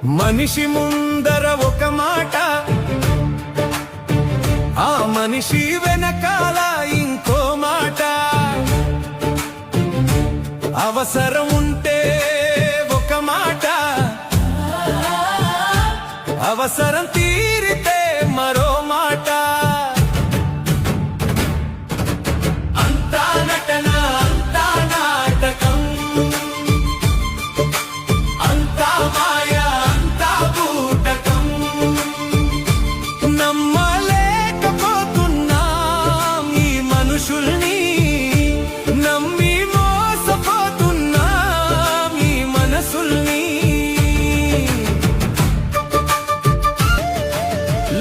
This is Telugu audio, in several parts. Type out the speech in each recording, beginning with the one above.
మనిషి ముందర ఒక మాట, ఆ మనిషి వెనకాల ఇంకో మాట. అవసరం ఉంటే ఒక మాట, అవసరం తీరితే మరో మాట. అంతా నటన, అంతా నాటకం, అంతా మాయ, అంతా బూటకం. నమ్మలేకపోతున్నాం ఈ మనుషుల్ని, నమ్మి మోసపోతున్నాం ఈ మనసుల్ని.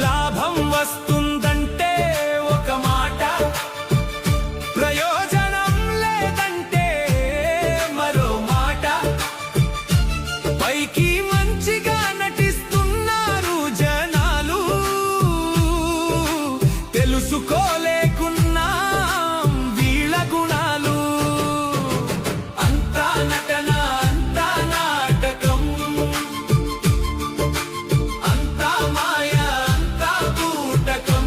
లాభం వస్తుందంటే ఒక మాట, ప్రయోజనం లేదంటే మరో మాట. పైకి మంచిగా నటిస్తున్నారు జనాలు, తెలుసుకోలేకున్నాం వీళ్ళ గుణాలు. అంతా నటన, అంతా నాటకం, అంతా మాయ, అంతా బూటకం.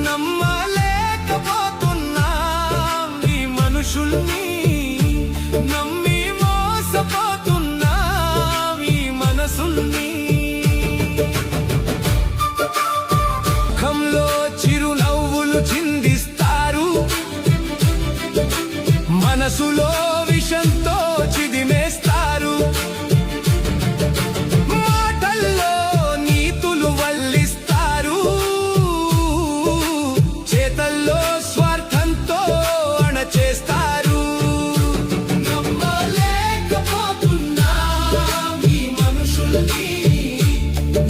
నమ్మలేకపోతున్నాం ఈ మనుషుల్ని, నమ్మి మోసపోతున్నాం ఈ మనసుల్ని. ముఖంలో చిరునవ్వులు చిందిస్తారు, మనసులో విషంతో చిదిమేస్తారు. మాటల్లో నీతులు వల్లిస్తారు, చేతల్లో స్వార్థంతో అణచేస్తారు. నమ్మలేకపోతున్నాం ఈ మనుషుల్ని,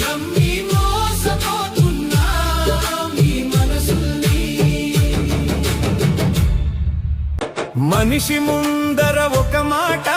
నమ్మి మోసపోతున్నాం ఈ మనసుల్ని. మనిషి ముందర ఒక మాట,